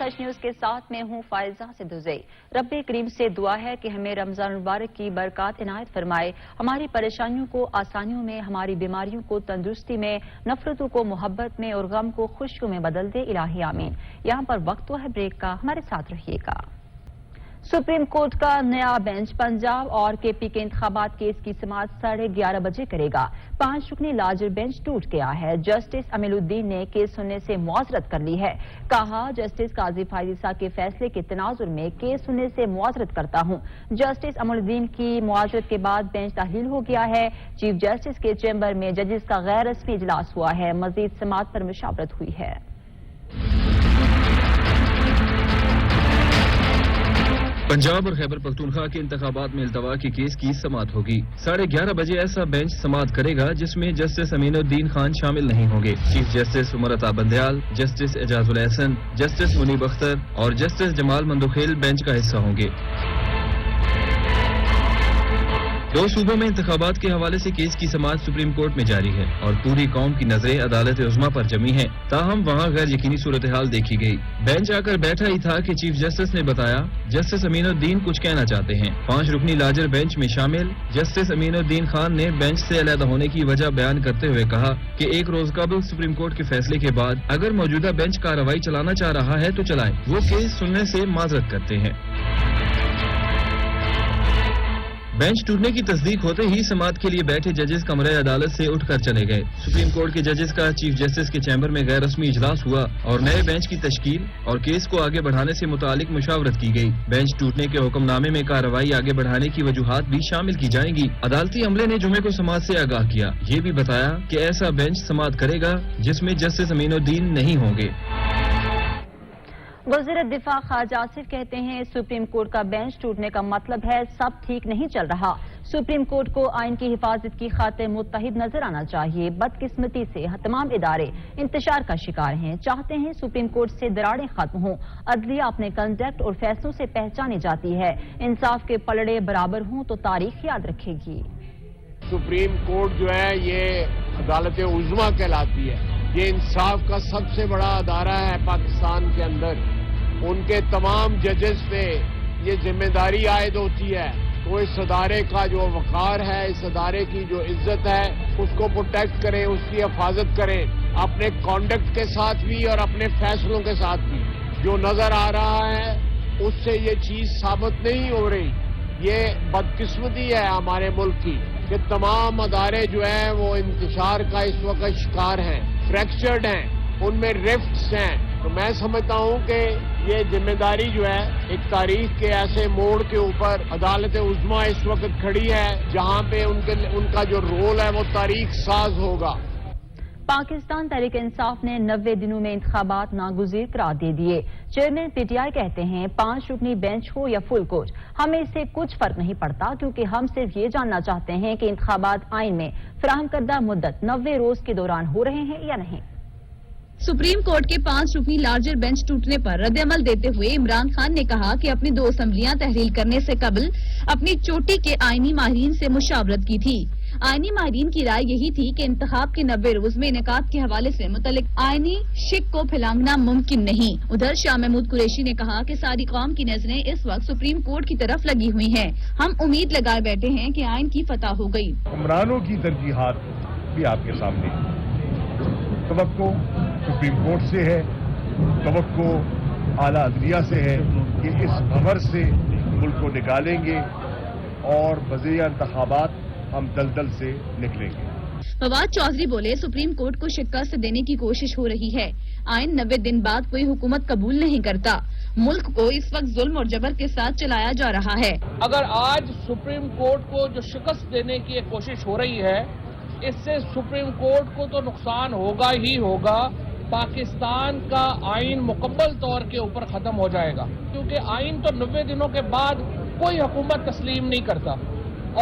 سچ news کے ساتھ میں ہوں فائزہ صدوزئی۔ رب کریم سے دعا ہے کہ ہمیں رمضان المبارک کی برکات عنایت فرمائے، ہماری پریشانیوں کو آسانیوں میں، ہماری بیماریوں کو تندرستی میں، نفرتوں کو محبت میں اور غم کو خوشیوں میں بدل دے، الہی آمین۔ یہاں پر وقت ہوا ہے بریک کا، ہمارے ساتھ رہیے گا۔ سپریم کورٹ کا نیا بینچ پنجاب اور کے پی کے انتخابات کیس کی سماعت 11:30 بجے کرے گا۔ 5 رکنی لارجر بینچ ٹوٹ گیا ہے۔ جسٹس امیل الدین نے کیس سننے سے معذرت کر لی ہے۔ کہا، جسٹس قاضی فائزہ کے فیصلے کے تناظر میں کیس سننے سے معذرت کرتا ہوں۔ جسٹس امیل الدین کی معذرت کے بعد بینچ تحلیل ہو گیا ہے۔ چیف جسٹس کے چیمبر میں ججز کا غیر رسمی اجلاس ہوا ہے۔ مزید سماعت پر مشاورت ہوئی ہے۔ پنجاب اور خیبر پختونخوا کے انتخابات میں التوا کے کیس کی سماعت ہوگی۔ 11:30 بجے ایسا بینچ سماعت کرے گا جس میں جسٹس امین الدین خان شامل نہیں ہوں گے۔ Chief justice Umar Ata Bandial, justice اعجاز الحسن، جسٹس منیب اختر اور جسٹس جمال مندوخیل بینچ کا حصہ ہوں گے۔ 2 صوبوں میں انتخابات کے حوالے سے کیس کی سماعت سپریم کورٹ میں جاری ہے اور پوری قوم کی نظریں عدالت عظمیٰ پر جمی ہیں، تاہم وہاں غیر یقینی صورتحال دیکھی گئی۔ بینچ آ کر بیٹھا ہی تھا کہ چیف جسٹس نے بتایا جسٹس امین الدین کچھ کہنا چاہتے ہیں۔ 5 رکنی لارجر بینچ میں شامل جسٹس امین الدین خان نے بینچ سے علیحدہ ہونے کی وجہ بیان کرتے ہوئے کہا کہ 1 روز قبل سپریم کورٹ کے فیصلے کے بعد اگر موجودہ بینچ کارروائی چلانا چاہ رہا ہے تو چلائے، وہ کیس سننے سے معذرت کرتے ہیں۔ بینچ ٹوٹنے کی تصدیق ہوتے ہی سماعت کے لیے بیٹھے ججز کمرہ عدالت سے اٹھ کر چلے گئے۔ سپریم کورٹ کے ججز کا چیف جسٹس کے چیمبر میں غیر رسمی اجلاس ہوا اور نئے بینچ کی تشکیل اور کیس کو آگے بڑھانے سے متعلق مشاورت کی گئی۔ بینچ ٹوٹنے کے حکم نامے میں کارروائی آگے بڑھانے کی وجوہات بھی شامل کی جائیں گی۔ عدالتی عملے نے جمعے کو سماعت سے آگاہ کیا، یہ بھی بتایا کہ ایسا بینچ سماعت کرے گا جس میں جسٹس امین الدین نہیں ہوں گے۔ وزیر دفاع خواجہ آصف کہتے ہیں سپریم کورٹ کا بینچ ٹوٹنے کا مطلب ہے سب ٹھیک نہیں چل رہا۔ سپریم کورٹ کو آئین کی حفاظت کی خاطر متحد نظر آنا چاہیے۔ بدقسمتی سے تمام ادارے انتشار کا شکار ہیں، چاہتے ہیں سپریم کورٹ سے دراڑیں ختم ہوں۔ عدلیہ اپنے کنڈکٹ اور فیصلوں سے پہچانی جاتی ہے، انصاف کے پلڑے برابر ہوں تو تاریخ یاد رکھے گی۔ سپریم کورٹ جو ہے یہ عدالت عظمیٰ کہلاتی ہے، یہ انصاف کا سب سے بڑا ادارہ ہے پاکستان کے اندر۔ ان کے تمام ججز پہ یہ ذمہ داری عائد ہوتی ہے تو اس ادارے کا جو وقار ہے، اس ادارے کی جو عزت ہے، اس کو پروٹیکٹ کریں، اس کی حفاظت کریں، اپنے کانڈکٹ کے ساتھ بھی اور اپنے فیصلوں کے ساتھ بھی۔ جو نظر آ رہا ہے اس سے یہ چیز ثابت نہیں ہو رہی۔ یہ بدقسمتی ہے ہمارے ملک کی کہ تمام ادارے جو ہیں وہ انتشار کا اس وقت شکار ہیں، فریکچرڈ ہیں، ان میں رفٹس ہیں۔ تو میں سمجھتا ہوں کہ یہ ذمہ داری جو ہے ایک تاریخ کے ایسے موڑ کے اوپر عدالت عظمیٰ اس وقت کھڑی ہے جہاں پہ ان کا جو رول ہے وہ تاریخ ساز ہوگا۔ پاکستان تحریک انصاف نے 90 دنوں میں انتخابات ناگزیر قرار دے دیے۔ چیئرمین پی ٹی آئی کہتے ہیں 5 رکنی بینچ ہو یا فل کورٹ، ہمیں اس سے کچھ فرق نہیں پڑتا کیونکہ ہم صرف یہ جاننا چاہتے ہیں کہ انتخابات آئین میں فراہم کردہ مدت 90 روز کے دوران ہو رہے ہیں یا نہیں۔ سپریم کورٹ کے 5 رکنی لارجر بینچ ٹوٹنے پر رد عمل دیتے ہوئے عمران خان نے کہا کہ اپنی 2 اسمبلیاں تحلیل کرنے سے قبل اپنی چوٹی کے آئینی ماہرین سے مشاورت کی تھی۔ آئینی ماہرین کی رائے یہی تھی کہ انتخاب کے 90 روز میں انعقاد کے حوالے سے متعلق آئینی شک کو پھیلانگنا ممکن نہیں۔ ادھر شاہ محمود قریشی نے کہا کہ ساری قوم کی نظریں اس وقت سپریم کورٹ کی طرف لگی ہوئی ہیں، ہم امید لگائے بیٹھے ہیں کہ آئین کی فتح ہو گئی۔ عمرانوں کی ترجیحات بھی آپ کے سامنے، توقع سپریم کورٹ سے ہے، توقع اعلیٰ عدلیہ سے ہے کہ اس بھنور سے ملک کو نکالیں گے اور بذریعہ انتخابات ہم دلدل سے نکلیں گے۔ فواد چودھری بولے سپریم کورٹ کو شکست دینے کی کوشش ہو رہی ہے، آئین 90 دن بعد کوئی حکومت قبول نہیں کرتا، ملک کو اس وقت ظلم اور جبر کے ساتھ چلایا جا رہا ہے۔ اگر آج سپریم کورٹ کو جو شکست دینے کی ایک کوشش ہو رہی ہے، اس سے سپریم کورٹ کو تو نقصان ہوگا ہی ہوگا، پاکستان کا آئین مکمل طور کے اوپر ختم ہو جائے گا، کیونکہ آئین تو 90 دنوں کے بعد کوئی حکومت تسلیم نہیں کرتا،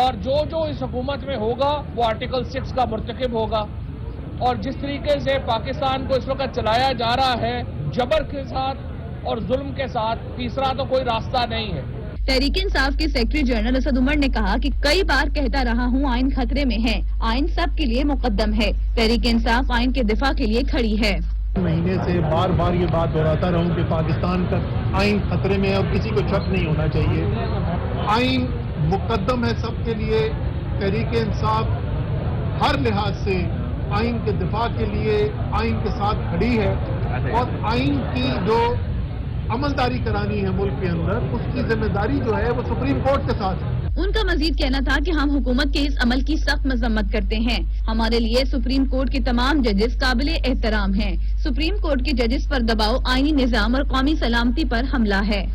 اور جو اس حکومت میں ہوگا وہ آرٹیکل 6 کا مرتکب ہوگا، اور جس طریقے سے پاکستان کو اس وقت چلایا جا رہا ہے جبر کے ساتھ اور ظلم کے ساتھ، تیسرا تو کوئی راستہ نہیں ہے۔ تحریک انصاف کے سیکرٹری جنرل اسد عمر نے کہا کہ کئی بار کہتا رہا ہوں آئین خطرے میں ہے، آئین سب کے لیے مقدم ہے، تحریک انصاف آئین کے دفاع کے لیے کھڑی ہے۔ مہینے سے بار بار یہ بات دہراتا رہوں کہ پاکستان کا آئین خطرے میں ہے اور کسی کو شک نہیں ہونا چاہیے. آئین مقدم ہے سب کے لیے. تحریک انصاف ہر لحاظ سے آئین کے دفاع کے لیے آئین کے ساتھ کھڑی ہے اور آئین کی جو عملداری کرانی ہے ملک کے اندر اس کی ذمہ داری جو ہے وہ سپریم کورٹ کے ساتھ ہے. ان کا مزید کہنا تھا کہ ہم حکومت کے اس عمل کی سخت مذمت کرتے ہیں. ہمارے لیے سپریم کورٹ کے تمام ججز قابل احترام ہیں. سپریم کورٹ کے ججز پر دباؤ آئینی نظام اور قومی سلامتی پر حملہ ہے.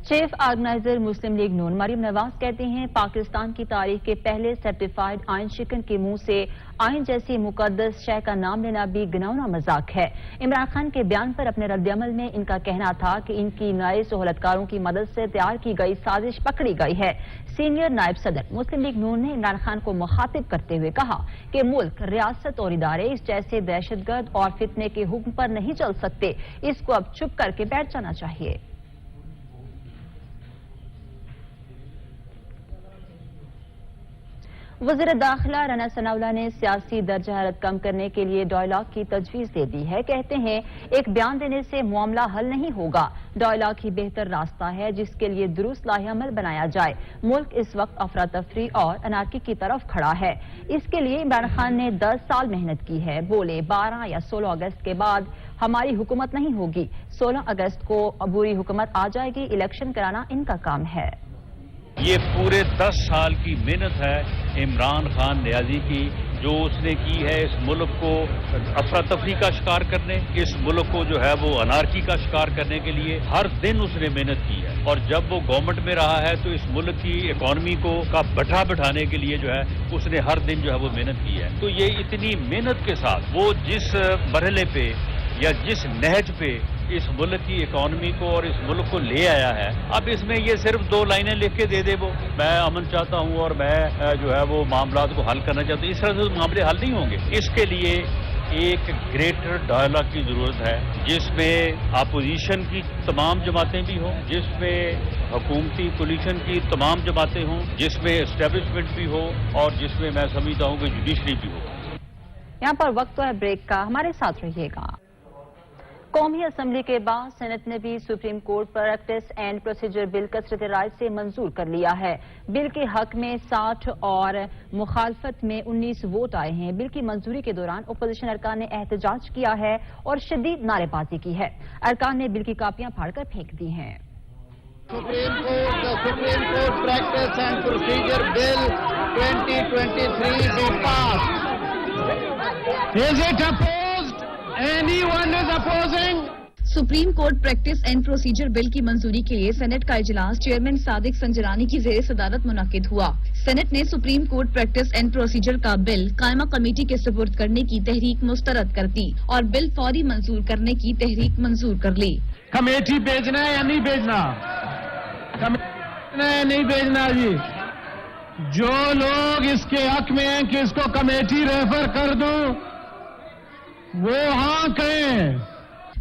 چیف آرگنائزر مسلم لیگ نون مریم نواز کہتے ہیں پاکستان کی تاریخ کے پہلے سرٹیفائیڈ آئین شکن کے منہ سے آئین جیسی مقدس شے کا نام لینا بھی گناؤنا مذاق ہے. عمران خان کے بیان پر اپنے رد عمل میں ان کا کہنا تھا کہ ان کی نئے سہولتکاروں کی مدد سے تیار کی گئی سازش پکڑی گئی ہے. سینئر نائب صدر مسلم لیگ نون نے عمران خان کو مخاطب کرتے ہوئے کہا کہ ملک ریاست اور ادارے اس جیسے دہشت گرد اور فتنے کے حکم پر نہیں چل سکتے. اس کو اب چپ کر کے بیٹھ جانا چاہیے. وزیر داخلہ رانا ثناءاللہ نے سیاسی درجہ حرارت کم کرنے کے لیے ڈائلاگ کی تجویز دے دی ہے. کہتے ہیں ایک بیان دینے سے معاملہ حل نہیں ہوگا. ڈائلاگ ہی بہتر راستہ ہے جس کے لیے درست لاہ عمل بنایا جائے. ملک اس وقت افراتفری اور انارکی کی طرف کھڑا ہے. اس کے لیے عمران خان نے 10 سال محنت کی ہے. بولے 12 یا 16 اگست کے بعد ہماری حکومت نہیں ہوگی. 16 اگست کو عبوری حکومت آ جائے گی. الیکشن کرانا ان کا کام ہے. یہ پورے 10 سال کی محنت ہے عمران خان نیازی کی جو اس نے کی ہے اس ملک کو افراتفری کا شکار کرنے، اس ملک کو جو ہے وہ انارکی کا شکار کرنے کے لیے ہر دن اس نے محنت کی ہے. اور جب وہ گورنمنٹ میں رہا ہے تو اس ملک کی اکانومی کو کا بٹھا بٹھانے کے لیے جو ہے اس نے ہر دن جو ہے وہ محنت کی ہے. تو یہ اتنی محنت کے ساتھ وہ جس مرحلے پہ یا جس نہج پہ اس ملک کی اکانومی کو اور اس ملک کو لے آیا ہے، اب اس میں یہ صرف 2 لائنیں لکھ کے دے دے وہ میں امن چاہتا ہوں اور میں جو ہے وہ معاملات کو حل کرنا چاہتا ہوں، اس طرح سے معاملے حل نہیں ہوں گے. اس کے لیے ایک گریٹر ڈائلاگ کی ضرورت ہے جس میں اپوزیشن کی تمام جماعتیں بھی ہوں، جس میں حکومتی کولیشن کی تمام جماعتیں ہوں، جس میں اسٹیبلشمنٹ بھی ہو اور جس میں میں سمجھتا ہوں کہ جوڈیشری بھی ہو. یہاں پر وقت تو ہے بریک کا، ہمارے ساتھ رہیے گا. قومی اسمبلی کے بعد سینٹ نے بھی supreme court practice and procedure bill کثرت رائے سے منظور کر لیا ہے. بل کے حق میں 60 اور مخالفت میں 19 ووٹ آئے ہیں. بل کی منظوری کے دوران اپوزیشن ارکان نے احتجاج کیا ہے اور شدید نعرے بازی کی ہے. ارکان نے بل کی کاپیاں پھاڑ کر پھینک دی ہیں. Supreme Court Practice and Procedure Bill 2023 be passed. Is it opposed? Anyone is opposing? Supreme court practice and procedure bill کی منظوری کے لیے سینٹ کا اجلاس چیئرمین صادق سنجرانی کی زیر صدارت منعقد ہوا. سینٹ نے supreme court practice and procedure کا بل قائمہ کمیٹی کے سپرد کرنے کی تحریک مسترد کر دی اور بل فوری منظور کرنے کی تحریک منظور کر لی. کمیٹی بھیجنا ہے یا نہیں بھیجنا؟ کمیٹی ہے نہیں بھیجنا جی. جو لوگ اس کے حق میں ہیں کہ اس کو کمیٹی ریفر کر دوں وہ ہاں کہیں.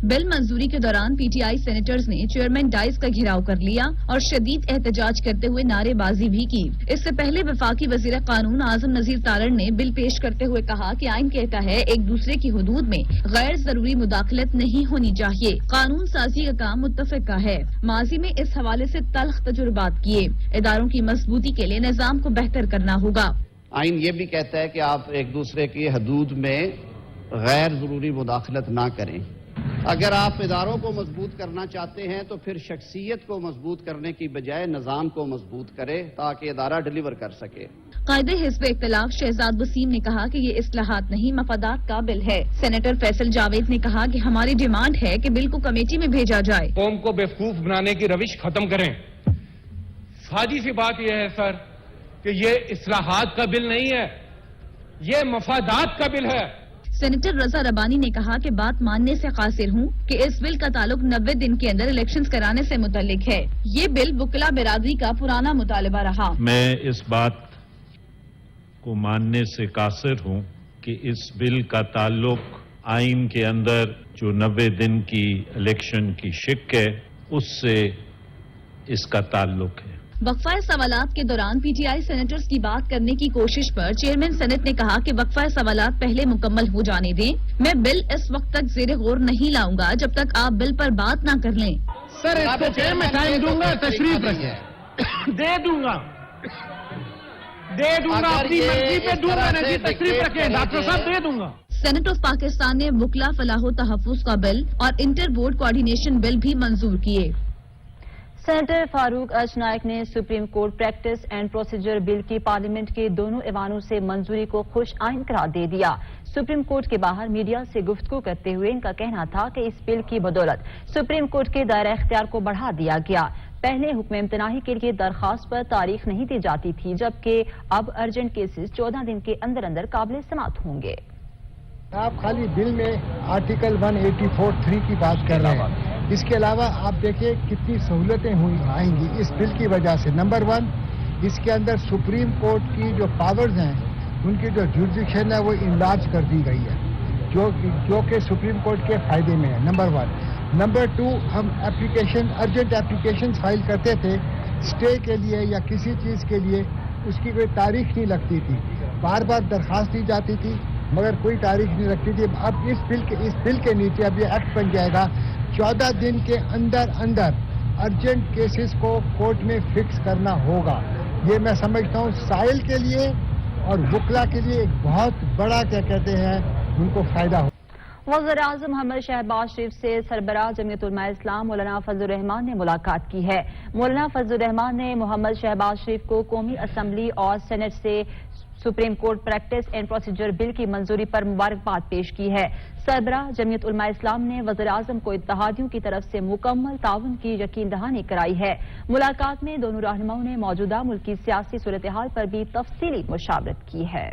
بل منظوری کے دوران پی ٹی آئی سینیٹرز نے چیئرمین ڈائز کا گھیراؤ کر لیا اور شدید احتجاج کرتے ہوئے نعرے بازی بھی کی. اس سے پہلے وفاقی وزیر قانون اعظم نذیر تالڑ نے بل پیش کرتے ہوئے کہا کہ آئین کہتا ہے ایک دوسرے کی حدود میں غیر ضروری مداخلت نہیں ہونی چاہیے. قانون سازی کا کام متفق کا ہے. ماضی میں اس حوالے سے تلخ تجربات کیے. اداروں کی مضبوطی کے لیے نظام کو بہتر کرنا ہوگا. آئین یہ بھی کہتا ہے کہ آپ ایک دوسرے کی حدود میں غیر ضروری مداخلت نہ کریں. اگر آپ اداروں کو مضبوط کرنا چاہتے ہیں تو پھر شخصیت کو مضبوط کرنے کی بجائے نظام کو مضبوط کرے تاکہ ادارہ ڈیلیور کر سکے. قائد حزب اختلاف شہزاد وسیم نے کہا کہ یہ اصلاحات نہیں مفادات کا بل ہے. سینیٹر فیصل جاوید نے کہا کہ ہماری ڈیمانڈ ہے کہ بل کو کمیٹی میں بھیجا جائے. قوم کو بیوقوف بنانے کی روش ختم کریں. سادی سی بات یہ ہے سر کہ یہ اصلاحات کا بل نہیں ہے، یہ مفادات کا بل ہے. سینیٹر رضا ربانی نے کہا کہ بات ماننے سے قاصر ہوں کہ اس بل کا تعلق 90 دن کے اندر الیکشنز کرانے سے متعلق ہے. یہ بل وکلا برادری کا پرانا مطالبہ رہا. میں اس بات کو ماننے سے قاصر ہوں کہ اس بل کا تعلق آئین کے اندر جو 90 دن کی الیکشن کی شک ہے اس سے اس کا تعلق ہے. وقفہ سوالات کے دوران پی ٹی آئی سینیٹرز کی بات کرنے کی کوشش پر چیئرمین سینٹ نے کہا کہ وقفہ سوالات پہلے مکمل ہو جانے دیں. میں بل اس وقت تک زیر غور نہیں لاؤں گا جب تک آپ بل پر بات نہ کر لیں. سر اس کو کہ میں ٹائم دوں گا, تشریف رکھیں. دے دوں گا اپنی مرضی پہ دوں گا, نہیں تشریف رکھیں ڈاکٹر صاحب, دے دوں گا. سینٹ آف پاکستان نے وکلا فلاح و تحفظ کا بل اور انٹر بورڈ کوارڈینیشن بل بھی منظور کیے. سینیٹر فاروق ارشنائک نے supreme court practice and procedure bill کی پارلیمنٹ کے دونوں ایوانوں سے منظوری کو خوش آئین قرار دے دیا. سپریم کورٹ کے باہر میڈیا سے گفتگو کرتے ہوئے ان کا کہنا تھا کہ اس بل کی بدولت سپریم کورٹ کے دائرہ اختیار کو بڑھا دیا گیا. پہلے حکم امتناعی کے لیے درخواست پر تاریخ نہیں دی جاتی تھی, جبکہ اب ارجنٹ کیسز 14 دن کے اندر اندر قابل سماعت ہوں گے. آپ خالی بل میں آرٹیکل 184(3) کی بات کر رہے ہیں. اس کے علاوہ آپ دیکھیں کتنی سہولتیں آئیں گی اس بل کی وجہ سے. نمبر 1, اس کے اندر سپریم کورٹ کی جو پاورز ہیں ان کی جو جوریڈکشن ہے وہ انلارج کر دی گئی ہے, جو کہ سپریم کورٹ کے فائدے میں ہے. نمبر 1. نمبر 2, ہم ارجنٹ اپلیکیشن فائل کرتے تھے اسٹے کے لیے یا کسی چیز کے لیے, اس کی کوئی تاریخ نہیں لگتی تھی, بار بار درخواست دی جاتی تھی مگر کوئی تاریخ نہیں لگتی تھی. اب اس بل کے نیچے اب یہ ایکٹ بن جائے گا, 14 دن کے اندر ارجنٹ کیسز کو کورٹ میں فکس کرنا ہوگا. یہ میں سمجھتا ہوں سائل کے لیے اور وکلا کے لیے ایک بہت بڑا کیا کہتے ہیں ان کو فائدہ ہو. وزیر اعظم محمد شہباز شریف سے سربراہ جمعیت علماء اسلام مولانا فضل الرحمان نے ملاقات کی ہے. مولانا فضل الرحمان نے محمد شہباز شریف کو قومی اسمبلی اور سینٹ سے supreme court practice and procedure bill کی منظوری پر مبارکباد پیش کی ہے. سربراہ جمعیت علماء اسلام نے وزیر اعظم کو اتحادیوں کی طرف سے مکمل تعاون کی یقین دہانی کرائی ہے. ملاقات میں دونوں رہنماؤں نے موجودہ ملکی سیاسی صورتحال پر بھی تفصیلی مشاورت کی ہے.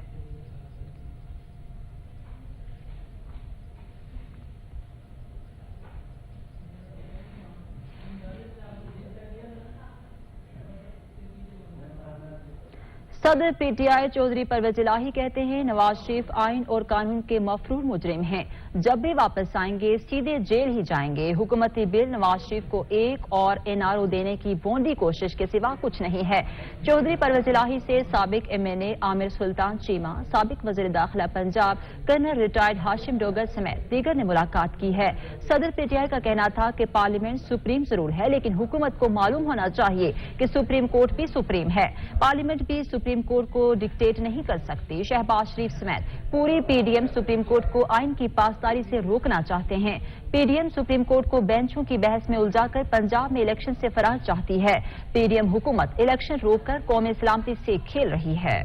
صدر P T I Chaudhry Pervaiz Elahi کہتے ہیں نواز شریف آئین اور قانون کے مفرور مجرم ہیں, جب بھی واپس آئیں گے سیدھے جیل ہی جائیں گے. حکومتی بل نواز شریف کو ایک اور NRO دینے کی بونڈی کوشش کے سوا کچھ نہیں ہے. چودھری پرویز الہی سے سابق MNA عامر سلطان چیمہ, سابق وزیر داخلہ پنجاب کرنل ریٹائرڈ ہاشم ڈوگر سمیت دیگر نے ملاقات کی ہے. صدر پی ٹی آئی کا کہنا تھا کہ پارلیمنٹ سپریم ضرور ہے لیکن حکومت کو معلوم ہونا چاہیے کہ سپریم کورٹ بھی سپریم ہے, پارلیمنٹ بھی سپریم کورٹ کو ڈکٹیٹ نہیں کر سکتی. شہباز شریف سمیت پوری PDM سپریم کورٹ کو آئین کی پاسداری سے روکنا چاہتے ہیں. PDM سپریم کورٹ کو بینچوں کی بحث میں الجھا کر پنجاب میں الیکشن سے فرار چاہتی ہے. PDM حکومت الیکشن روک کر قومی سلامتی سے کھیل رہی ہے.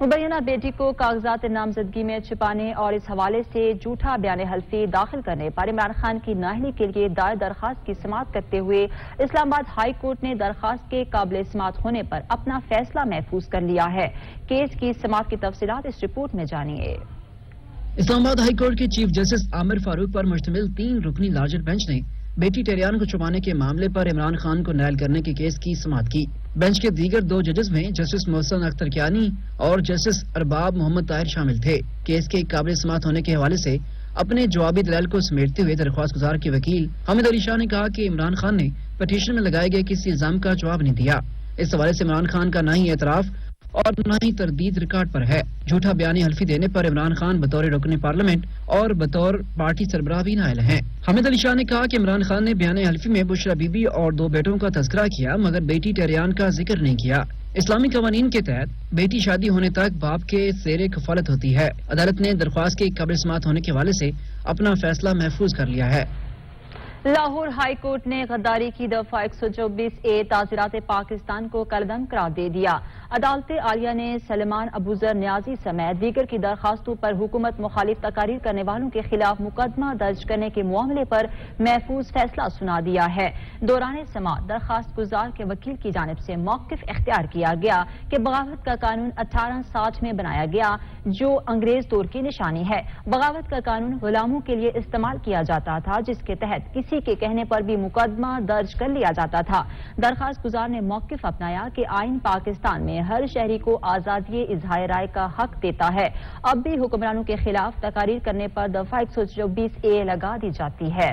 مبینہ بیٹی کو کاغذات نامزدگی میں چھپانے اور اس حوالے سے جھوٹا بیان حلفی داخل کرنے پر عمران خان کی نااہلی کے لیے دائر درخواست کی سماعت کرتے ہوئے اسلام آباد ہائی کورٹ نے درخواست کے قابل سماعت ہونے پر اپنا فیصلہ محفوظ کر لیا ہے. کیس کی سماعت کی تفصیلات اس رپورٹ میں جانیے. اسلام آباد ہائی کورٹ کے چیف جسٹس عامر فاروق پر مشتمل 3 رکنی لارجر بینچ نے بیٹی ٹیریان کو چھپانے کے معاملے پر عمران خان کو نائل کرنے کے کیس کی سماعت کی. بینچ کے دیگر 2 ججز میں جسٹس محسن اختر کیانی اور جسٹس ارباب محمد طاہر شامل تھے. کیس کے قابل سماعت ہونے کے حوالے سے اپنے جوابی دلائل کو سمیٹتے ہوئے درخواست گزار کے وکیل حامد علی شاہ نے کہا کہ عمران خان نے پٹیشن میں لگائے گئے کسی الزام کا جواب نہیں دیا. اس حوالے سے عمران خان کا نہ ہی اعتراف اور نہ ہی تردید ریکارڈ پر ہے. جھوٹا بیانی حلفی دینے پر عمران خان بطور رکن پارلیمنٹ اور بطور پارٹی سربراہ بھی نائل ہیں. حامد علی شاہ نے کہا کہ عمران خان نے بیان حلفی میں بشرا بی بی اور 2 بیٹوں کا تذکرہ کیا مگر بیٹی ٹیریان کا ذکر نہیں کیا. اسلامی قوانین کے تحت بیٹی شادی ہونے تک باپ کے زیر کفالت ہوتی ہے. عدالت نے درخواست کے قابل سماعت ہونے کے حوالے سے اپنا فیصلہ محفوظ کر لیا ہے. لاہور ہائی کورٹ نے غداری کی دفعہ 124A تعزیرات پاکستان کو کالعدم قرار دے دیا. عدالت عالیہ نے سلمان ابوذر نیازی سمیت دیگر کی درخواستوں پر حکومت مخالف تقاریر کرنے والوں کے خلاف مقدمہ درج کرنے کے معاملے پر محفوظ فیصلہ سنا دیا ہے. دوران سماعت درخواست گزار کے وکیل کی جانب سے موقف اختیار کیا گیا کہ بغاوت کا قانون 1860 میں بنایا گیا جو انگریز دور کی نشانی ہے. بغاوت کا قانون غلاموں کے لیے استعمال کیا جاتا تھا جس کے تحت کسی کے کہنے پر بھی مقدمہ درج کر لیا جاتا تھا. درخواست گزار نے موقف اپنایا کہ آئین پاکستان میں ہر شہری کو آزادی اظہار رائے کا حق دیتا ہے. اب بھی حکمرانوں کے خلاف تقاریر کرنے پر دفعہ 124A لگا دی جاتی ہے.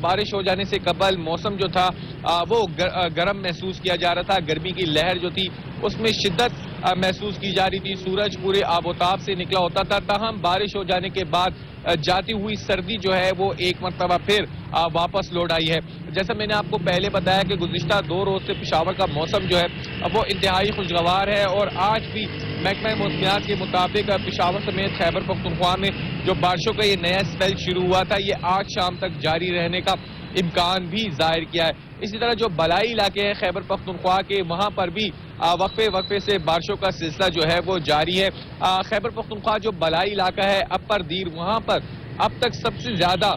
بارش ہو جانے سے قبل موسم جو تھا وہ گرم محسوس کیا جا رہا تھا. گرمی کی لہر جو تھی اس میں شدت محسوس کی جا رہی تھی. سورج پورے آب و تاب سے نکلا ہوتا تھا. تاہم بارش ہو جانے کے بعد جاتی ہوئی سردی جو ہے وہ ایک مرتبہ پھر واپس لوٹ آئی ہے. جیسا میں نے آپ کو پہلے بتایا کہ گزشتہ 2 روز سے پشاور کا موسم جو ہے وہ انتہائی خوشگوار ہے, اور آج بھی محکمہ موسمیات کے مطابق پشاور سمیت خیبر پختونخوا میں جو بارشوں کا یہ نیا اسپیل شروع ہوا تھا یہ آج شام تک جاری رہنے کا امکان بھی ظاہر کیا ہے. اسی طرح جو بلائی علاقے ہیں خیبر پختونخوا کے, وہاں پر بھی وقفے سے بارشوں کا سلسلہ جو ہے وہ جاری ہے. خیبر پختونخوا جو بلائی علاقہ ہے اپر دیر, وہاں پر اب تک سب سے زیادہ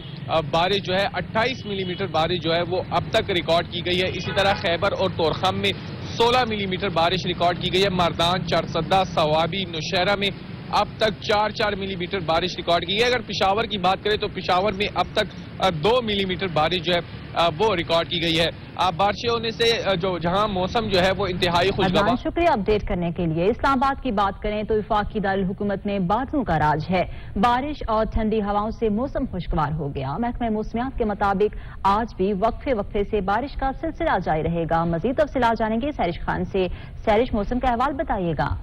بارش جو ہے 28 ملی میٹر بارش جو ہے وہ اب تک ریکارڈ کی گئی ہے. اسی طرح خیبر اور تورخم میں 16 ملی میٹر بارش ریکارڈ کی گئی ہے. مردان, چارسدہ, سوابی, نوشہرہ میں اب تک 4 ملی میٹر بارش ریکارڈ کی ہے. اگر پشاور کی بات کریں تو پشاور میں اب تک 2 ملی میٹر بارش جو ہے وہ ریکارڈ کی گئی ہے. بارشیں ہونے سے جہاں موسم جو ہے وہ انتہائی خوشگوار. شکریہ اپڈیٹ کرنے کے لیے. اسلام آباد کی بات کریں تو وفاقی دارالحکومت میں بادلوں کا راج ہے. بارش اور ٹھنڈی ہواؤں سے موسم خوشگوار ہو گیا. محکمہ موسمیات کے مطابق آج بھی وقفے سے بارش کا سلسلہ جاری رہے گا. مزید تفصیلات جانیں گے سیرش خان سے. سیرش, موسم کا احوال بتائیے گا.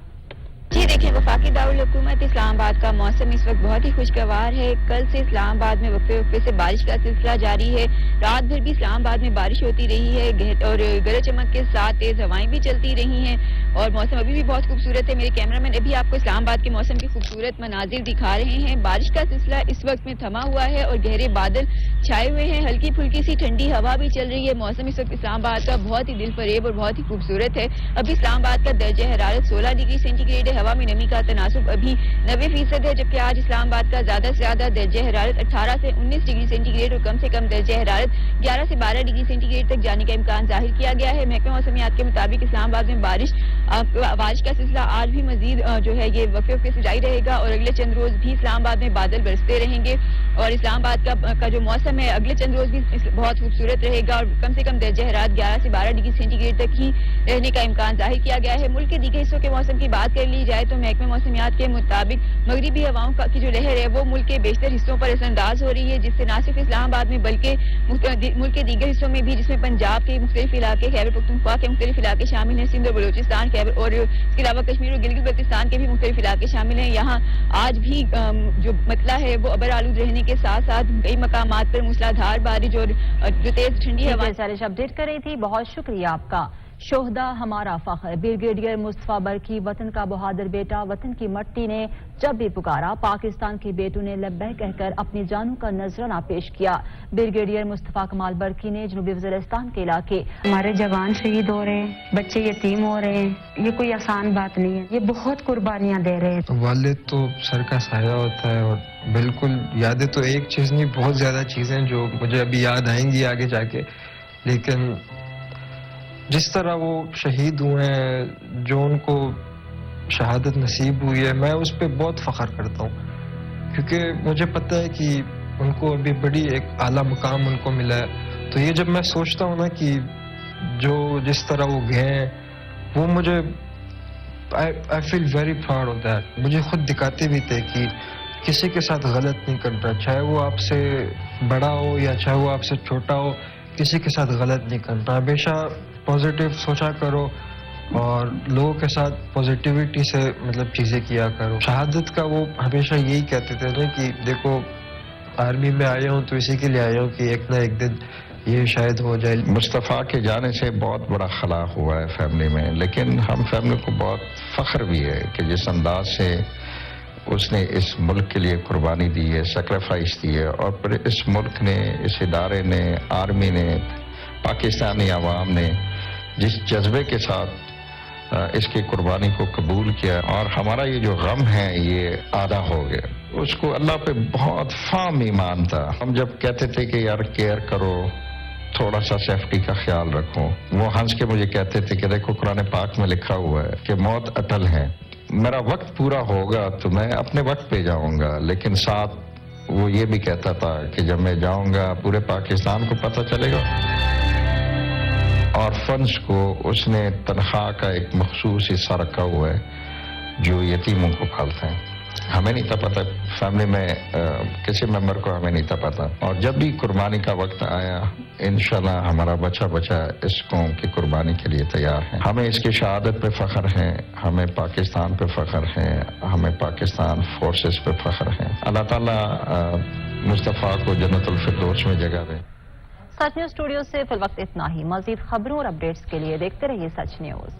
جی دیکھیں, وفاقی دارالحکومت اسلام آباد کا موسم اس وقت بہت ہی خوشگوار ہے. کل سے اسلام آباد میں وقفے سے بارش کا سلسلہ جاری ہے. رات بھر بھی اسلام آباد میں بارش ہوتی رہی ہے اور گرج چمک کے ساتھ تیز ہوائیں بھی چلتی رہی ہیں اور موسم ابھی بھی بہت خوبصورت ہے. میرے کیمرہ مین ابھی آپ کو اسلام آباد کے موسم کے خوبصورت مناظر دکھا رہے ہیں. بارش کا سلسلہ اس وقت میں تھما ہوا ہے اور گہرے بادل چھائے ہوئے ہیں. ہلکی پھلکی سی ٹھنڈی ہوا بھی چل رہی ہے. موسم اس وقت اسلام آباد کا بہت ہی دل فریب اور بہت ہی خوبصورت ہے. ابھی اسلام آباد کا درجہ حرارت 16 ڈگری سینٹی گریڈ ہے. ہوا میں نمی کا تناسب ابھی 90% ہے, جبکہ آج اسلام آباد کا زیادہ سے زیادہ درجہ حرارت 18 سے 19 ڈگری سینٹی گریڈ اور کم سے کم درجہ حرارت 11 سے 12 ڈگری سینٹی گریڈ تک جانے کا امکان ظاہر کیا گیا ہے. محکمہ موسمیات کے مطابق اسلام آباد میں بارش کا سلسلہ آج بھی مزید جو ہے یہ وقفے سے جاری رہے گا اور اگلے چند روز بھی اسلام آباد میں بادل برستے رہیں گے اور اسلام آباد کا جو موسم ہے اگلے چند روز بھی بہت خوبصورت رہے گا اور کم سے کم درجہ حرارت 11 سے 12 ڈگری سینٹی گریڈ تک ہی رہنے کا امکان ظاہر کیا گیا ہے. ملک کے دیگر حصوں کے موسم کی بات کر لی جائے تو محکمہ موسمیات کے مطابق مغربی ہواؤں کی جو لہر ہے وہ ملک کے بیشتر حصوں پر اثر انداز ہو رہی ہے, جس سے نہ صرف اسلام آباد میں بلکہ ملک کے دیگر حصوں میں بھی, جس میں پنجاب کے مختلف علاقے, خیبر پختونخوا کے مختلف علاقے شامل ہیں, سندھ اور بلوچستان, خیبر اور اس کے علاوہ کشمیر اور گلگت بلتستان کے بھی مختلف علاقے شامل ہیں. یہاں آج بھی جو مطلع ہے وہ ابر آلود رہنے کے ساتھ ساتھ کئی مقامات پر موسلادھار بارش اور جو تیز ٹھنڈی ہوا. اپڈیٹ کر رہی تھی, بہت شکریہ آپ کا. شہدا ہمارا فخر. بریگیڈیئر مصطفیٰ برکی وطن کا بہادر بیٹا. وطن کی مٹی نے جب بھی پکارا پاکستان کے بیٹوں نے لبیک کہہ کر اپنی جانوں کا نذرانہ پیش کیا. بریگیڈیئر مصطفیٰ کمال برکی نے جنوبی وزیرستان کے علاقے ہمارے جوان شہید ہو رہے ہیں, بچے یتیم ہو رہے ہیں, یہ کوئی آسان بات نہیں ہے, یہ بہت قربانیاں دے رہے ہیں. والد تو سر کا سایہ ہوتا ہے اور بالکل یادیں تو ایک چیز نہیں, بہت زیادہ چیزیں جو مجھے ابھی یاد آئیں گی آگے جا کے, لیکن جس طرح وہ شہید ہوئے ہیں, جو ان کو شہادت نصیب ہوئی ہے, میں اس پہ بہت فخر کرتا ہوں کیونکہ مجھے پتہ ہے کہ ان کو ابھی بڑی ایک اعلیٰ مقام ان کو ملا ہے. تو یہ جب میں سوچتا ہوں نا کہ جس طرح وہ گئے ہیں, وہ مجھے I feel very proud of that. مجھے خود دکھاتے بھی تھے کہ کسی کے ساتھ غلط نہیں کرنا, چاہے وہ آپ سے بڑا ہو یا چاہے وہ آپ سے چھوٹا ہو, کسی کے ساتھ غلط نہیں کرنا. ہمیشہ پازیٹیو سوچا کرو اور لوگوں کے ساتھ پازیٹیوٹی سے مطلب چیزیں کیا کرو. شہادت کا وہ ہمیشہ یہی کہتے تھے نا کہ دیکھو آرمی میں آیا ہوں تو اسی کے لیے آیا ہوں کہ ایک نہ ایک دن یہ شاید ہو جائے. مصطفیٰ کے جانے سے بہت بڑا خلا ہوا ہے فیملی میں, لیکن ہم فیملی کو بہت فخر بھی ہے کہ جس انداز سے اس نے اس ملک کے لیے قربانی دی ہے, سیکریفائس دی ہے, اور پھر اس ملک نے, اس ادارے نے, آرمی نے, پاکستانی عوام نے جس جذبے کے ساتھ اس کی قربانی کو قبول کیا, اور ہمارا یہ جو غم ہے یہ آدھا ہو گیا. اس کو اللہ پہ بہت فام ایمان تھا. ہم جب کہتے تھے کہ یار کیئر کرو, تھوڑا سا سیفٹی کا خیال رکھو, وہ ہنس کے مجھے کہتے تھے کہ دیکھو قرآن پاک میں لکھا ہوا ہے کہ موت اٹل ہے, میرا وقت پورا ہوگا تو میں اپنے وقت پہ جاؤں گا, لیکن ساتھ وہ یہ بھی کہتا تھا کہ جب میں جاؤں گا پورے پاکستان کو پتہ چلے گا. اور فنڈز کو اس نے تنخواہ کا ایک مخصوص حصہ رکھا ہوا ہے جو یتیموں کو پالتے ہیں. ہمیں نہیں تھا پتا, فیملی میں کسی ممبر کو ہمیں نہیں تھا پتا. اور جب بھی قربانی کا وقت آیا, انشاءاللہ ہمارا بچہ اس قوم کی قربانی کے لیے تیار ہے. ہمیں اس کی شہادت پہ فخر ہے, ہمیں پاکستان پہ فخر ہے, ہمیں پاکستان فورسز پہ فخر ہے. اللہ تعالیٰ مصطفیٰ کو جنت الفردوس میں جگہ دے. سچ نیوز اسٹوڈیو سے فی الوقت اتنا ہی. مزید خبروں اور اپڈیٹس کے لیے دیکھتے رہیے سچ نیوز.